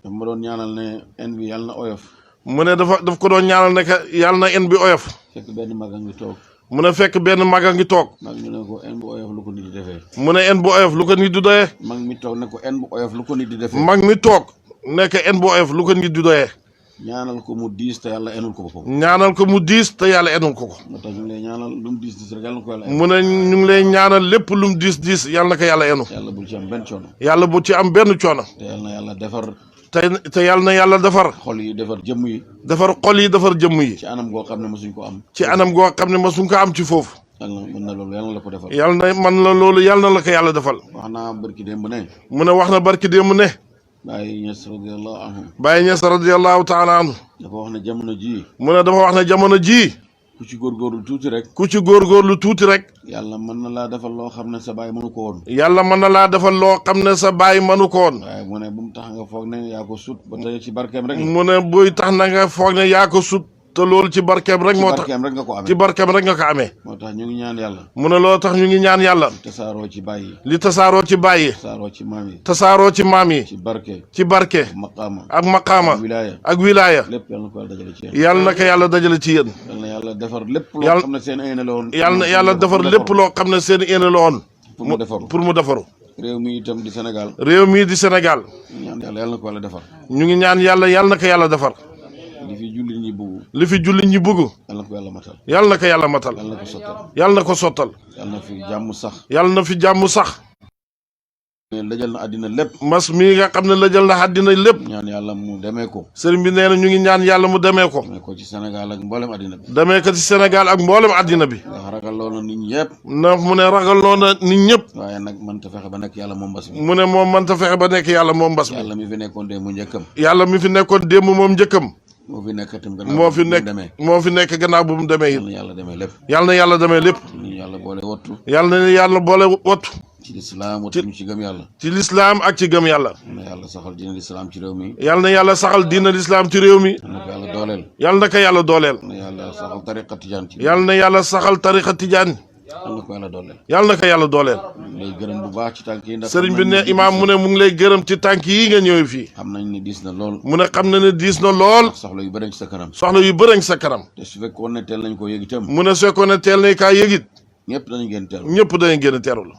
dafa ma doon ñaanal ne en bi yàlla na oyof mu ne daf ko doon ñaanal ne yàlla na en bi oyof fekk benn mag a ngi toog mu ne fekk benn mag a ngi toog mag ñu ne ko en bu oyof lu ko nit di defee mu ne en bu oyof lu ko nit di doyee mag mi toog ne ko en bu oyof lu ko nit di defee mag mi toog nekk en bu oyof lu ko nit di doyee ñaanal ko mu diis te yàlla enul ko boppam ñaanal ko mu diis te yàlla enul ko moo tax ñu ngi lay ñaanal lu mu diis diis rek yàlla na ko yàlla mu ne ñu ngi lay ñaanal lépp lu mu diis diis yàlla na ko yàlla enu yàlla bul ci am benn coono yàlla bu ci am benn coono te yàlla na yàlla defar te yàlla na yàlla defar xol yi defar jëmm yi defar xol yi defar jëmm yi ci anam goo xam ne mosuñ ko am ci anam goo xam ne mosuñ ko am ci foofu yàlla mën na loolu yàlla na la ko defal yàlla na man la loolu yàlla na la ko yàlla defal wax naa barki démb ne mu ne wax na barki démb ne Baye Niass radiyallahu anhu. Baye Niass radiyallahu taala anhu. dafa wax ne jamono ji. mu ne dafa wax ne jamono ji. ku ci góorgóorlu tuuti rek. ku ci góorgóorlu tuuti rek. yàlla mën na laa defal loo xam ne sa baay mënu ko woon. yàlla mën na laa defal loo xam ne sa baay mënu ko woon. waaye mu ne bu mu tax nga foog ne yaa ko sut ba tey ci barkeem rek. mu ne buy tax na nga foog ne yaa ko sut te loolu ci barkeem rek moo tax ci barkeem rek nga ko amee. ci barkeem rek nga ko amee. moo tax ñu ngi ñaan yàlla. mu ne loolu tax ñu ngi ñaan yàlla. tasaaroo ci baay yi. li tasaaroo ci baay yi. tasaaroo ci maam yi. tasaaroo ci maam yi. ci barke. ci barke. maqaama. ak maqaama. wilaaya. ak wilaaya. lépp yàlla na ko yàlla dajale ci yéen. yàlla na ko yàlla dajale ci yéen. yàlla na yàlla defar lépp loo xam ne seen yéene la woon. yàlla na yàlla defar lépp loo xam ne seen yéene la woon. pour mu defaru pour mu defaru. réew mi itam di Sénégal. réew mii di Sénégal. ñu ñaan yàlla na ko yàlla defar. ñu ngi ñaan yàlla na ko yàlla defar. li fi jullit ñi bugg. li fi jullit ñi bugg. yàlla na ko yàlla matal. yàlla na ko yàlla matal. yàlla na ko sottal. yàlla na ko sottal. yàlla na fi jàmm sax. yàlla na fi jàmm sax. lëjal na àddina lépp. mas mii nga xam ne lëjal na àddina lépp. ñaan yàlla mu demee ko. sëriñ bi nee na ñu ngi ñaan yàlla mu demee ko. demee ko ci Sénégal ak mboolem àddina bi. demee ko ci Sénégal ak mboolem àddina bi. ndax ragaloo na nit ñi yëpp. ndax mu ne ragaloo na nit ñëpp. waaye nag mënta fexe ba nekk yàlla moom mbas mi. mu ne moom mënta fexe ba nekk yàlla moom mbas mi. yàlla mi fi nekkoon démb njëkkam. yàlla mi fi nekkoon démb moom njëkkam. moo fi nekk itam moo fi nekk gannaaw bu mu demee it. yàlla demee lépp. yàlla na yàlla demee lépp. ñu yàlla boole wattu. yàlla na yàlla boole wattu. ci lislaam wattu ñu ci gëm yàlla. ci lislaam ak ci gëm yàlla. na yàlla saxal diina lislaam ci réew mi. yàlla na yàlla saxal diina lislaam ci réew mi. na ko yàlla dooleel. yàlla na ko yàlla dooleel. na yàlla saxal tariqa tijaan ci. yàlla na yàlla saxal tariqa tijaan. yàlla na ko yàlla dooleel. yàlla na ko yàlla dooleel. lay gërëm bu baax ci tànk yi ndax. sëriñ bi ne imaam mu ne mu ngi lay gërëm ci tànk yi nga ñëwee fii. xam nañ ne diis na lool. mu ne xam na ne diis na lool. soxla yu bëri ci sa kanam. soxla yu bëri ci sa kanam. te su fekkoon ne teel nañ ko yëg itam. mu ne su fekkoon ne teel nañ kaa yëg it. ñëpp danañ gën teeru. ñëpp danañ gën a teerul.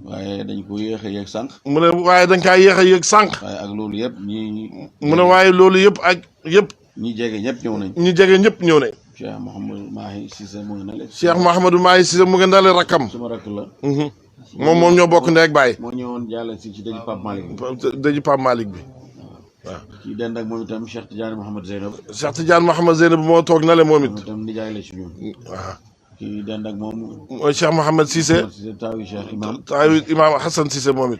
waaye dañ ko yéex a yëg sànq. mu ne waaye dañ kaa yéex a yëg sànq. waaye ak loolu yëpp mu ne waaye loolu yëpp ak yëpp. ñi jege ñëpp ñëw nañ. ñi jege ñëpp ñëw nañ. Cheikh Mouhamadou Mahi Cissé mu ngi nale. Cheikh Mouhamadou Mahi Cissé mu ngi nale rakkam. suma rakk la. moom ñoo bokk ndey ak baay. moo ñëwoon jàll si ci dëju Pape Malick bi. dëju Pape Malick bi waaw. kii dend ak moom itam Cheikh Tidiane Mouhamed Zeynab. Cheikh Tidiane Mouhamed Zeynab moo toog nale moom it. moom itam nijaay la ci ñun. waaw. kii dend ak moom. mooy Cheikh Mouhamed Cissé. taawi Cheikh Imam. taawi Imam Hassan Cissé moom it.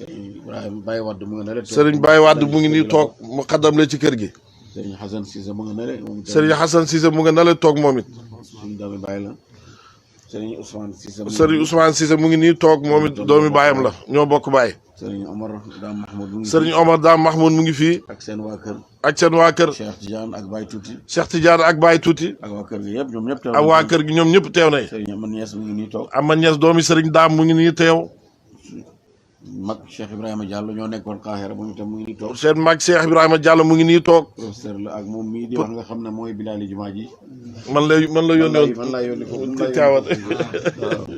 Ibrahima Baye Wade mu ngi nale. Serigne Baye Wade mu ngi nii toog mu xaddam la ci kër gi. Serigne Hassan Cissé mu ngi nale. Serigne Hassan Cissé mu ngi nale toog moom it. suñu doomi baay la. Serigne Ousmane Cissé. Serigne Ousmane Cissé mu ngi nii toog moom it doomi baayam la ñoo bokk baay. Serigne Omar Dame Mahmoud mu ngi. Serigne Omar Dame Mahmoud mu ngi fii. ak seen waa kër. ak seen waa kër. Cheikh Tidiane ak Baye Tuuti. Cheikh Tidiane ak Baye Tuuti. ak waa kër gi yëpp ñoom ñëpp teew. ak waa kër gi ñoom ñëpp teew nañ. Serigne Amane Niass mu ngi nii toog. Amane Niass doomi Serigne Dame mu ngi nii teew. mag Cheikh Ibrahima Diallo ñoo nekkoon Qahira moom itam mu ngi nii toog. seen mag Cheikh Ibrahima Diallo mu ngi nii toog. professeur la ak moom mii di wax nga xam ne mooy Bilali Jumaa ji. man la yónni woon man laa yónni ko ci Tiwaawan.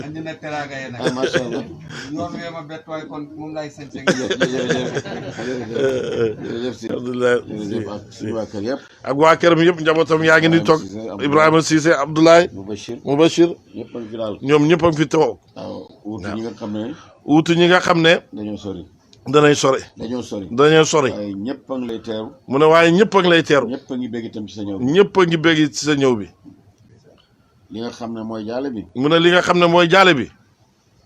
andi na teraanga yi nag. ah macha allah. yoon wee ma bett waaye kon moom laay seen seen. jërëjëf si. alhamdulilah jërëjëf ak suñu waa kër yëpp. ak waa këram yëpp njabootam yaa ngi nii toog. Ibrahima Cissé Abdoulaye. Mubachir. ñëpp a ngi fi daal. ñoom ñëpp a ngi fi toog. waaw wuutu ñi nga xam ne. wuutu ñi nga xam ne. dañoo sori. danay sori. dañoo sori. dañoo sori. waaye ñëpp a ngi lay teeru. mu ne waaye ñëpp a ngi lay teeru. ñëpp a ngi bégg itam ci sa ñëw bi. ñëpp a ngi bégg ci sa ñëw bi. li nga xam ne mooy jaale bi. mu ne li nga xam ne mooy jaale bi.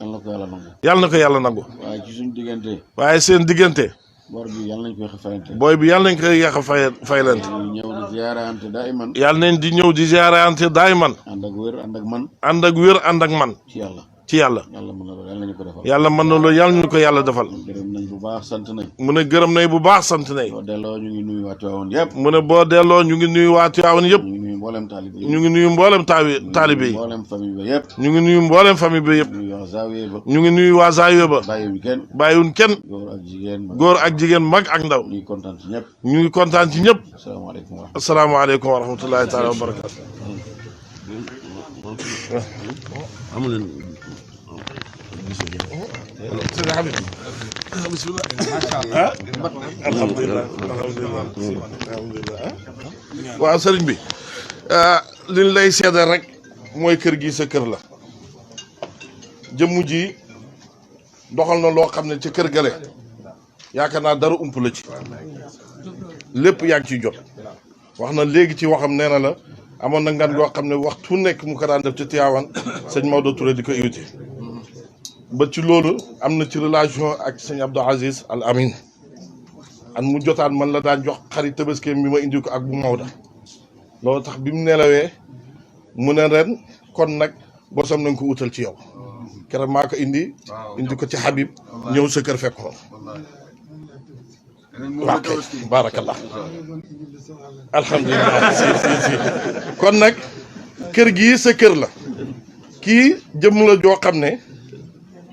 yal na ko yàlla nangu. yàlla na ko yàlla nangu. waaye ci suñu diggante. waaye seen diggante. bor bi yàlla nañ koy fayante. booy bi yàlla nañ koy yàq faylante. ñëw di ziyaarante daay man. yàlla nañ di ñëw di ziyaarante daay man. ànd ak wér ànd ak man. ànd ak wér ànd ak man. ci yàlla. ci yàlla. yàlla mën na loolu yàlla nañu ko defal. yàlla mën na loolu yàlla ñu ko yàlla defal. gërëm nañ bu baax sant nañ. mu ne gërëm nañ bu baax sant nañ. boo delloo ñu ngi nuyu waa Tiwaawan yëpp. mu ne boo delloo ñu ngi nuyu waa Tiwaawan yëpp. ñu ngi nuyu mboolem taalibe yi. ñu ngi nuyu mboolem taalibe yi. mboolem famille ba yëpp. ñu ngi nuyu mboolem famille ba yëpp. ñu ngi waa Zawiya ba. ñu ngi nuyu waa Zawiya ba. bàyyiwuñ kenn. bàyyiwuñ kenn. góor ak jigéen. góor ak jigéen mag ak ndaw. ñu ngi kontaan ci ñëpp. ñu ngi kontaan ci ñëpp. asalaamaaleykum wa rahmatulah. asalaamaaleykum wa rahmatullahi taala wa barakaatu. alhamdulilah waaw sëriñ bi liñ lay seedal rek mooy kër gi sa kër la jëmm ji doxal na loo xam ne ca kër gale yaakaar naa dara ump la ci lépp yaa ngi ciy jot wax na léegi ci waxam nee na la amoon na ngan goo xam ne waxtu nekk mu ko daan def ci Tiwaawan sëñ Maodo Touré di ko invité ba ci loolu am na ci relation ak sëñ Abdou Aziz Al Amin an mu jotaan man la daan jox xarit tëbaskeem bi ma indi ko ak bu Maodo loolu tax bi mu nelawee mu ne ren kon nag bosam nañ ko utal ci yow keroog maa ko indi ko ci Habib ñëw sa kër fekk ko waaw kay baarakallah alhamdulilah si kon nag kër gii sa kër la kii jëm la joo xam ne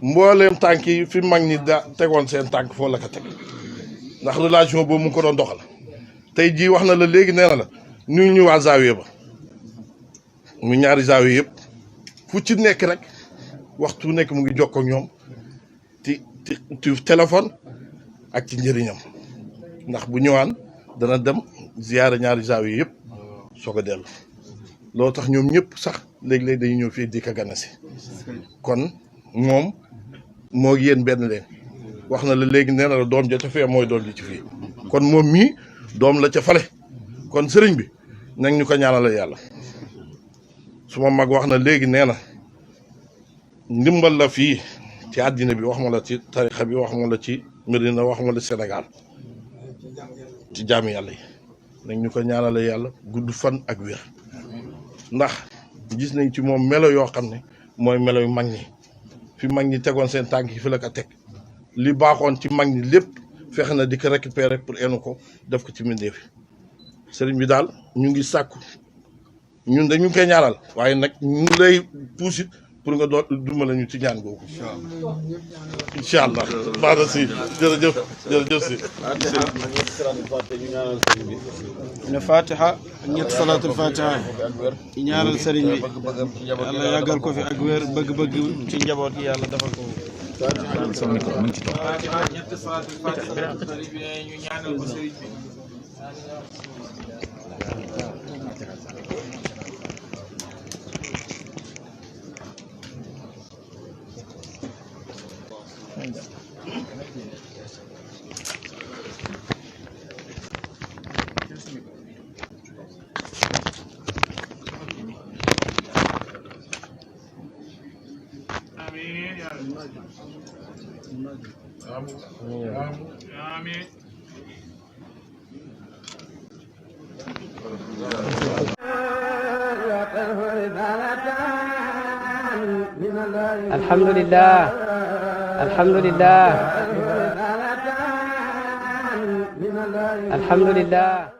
mbooleem tànk yi fi mag ñi da tegoon seen tànk foo la ko teg ndax relation boobu mu ko doon doxal tey jii wax na la léegi nee na la ñu waa zaawiya ba mu ñaari zaawiya yëpp fu ci nekk rek waxtu nekk mu ngi jokkoo ak ñoom ci téléphone ak ci njëriñam ndax bu ñëwaan dana dem ziyaara ñaari zaawiya yëpp soog a dellu loolu tax ñoom ñëpp sax léeg-léeg dañuy ñëw fii di ko ganasi kon moom moo yéen benn leen wax na la léegi nee na la doom ja ca fee mooy doom ji ci fii kon moom mii doom la ca fale kon sëriñ bi nag ñu ko ñaanal yàlla suma mag wax na léegi nee na ndimbal la fii ci àddina bi wax ma la ci tarixa bi wax ma la ci Medina wax ma la Sénégal ci jaami yàlla yi nag ñu ko ñaanal yàlla gudd fan ak wér ndax gis nañ ci moom melo yoo xam ne mooy melo yu mag ñi fi mag ñi tegoon seen tànk yi fi la ko teg li baaxoon ci mag ñi lépp fexe na di ko récupérer pour enu ko def ko ci mbindeef sëriñ bi daal ñu ngi sàkku ñun dañu koy ñaanal waaye nag ñu lay puusit pour nga dumale ñu ci ñaan googu incha allah baax na si jërëjëf si ne fatiha ñett salatul fatiha yi ñaanal sëriñ bi yàlla yàggal ko fi ak wér bëgg-bëgg ci njaboot yi yàlla defal ko fatiha ñett salatul fatiha sëriñ bi ñu ñaanal ko sëriñ bi alhamdulillah alhamdulillah alhamdulillah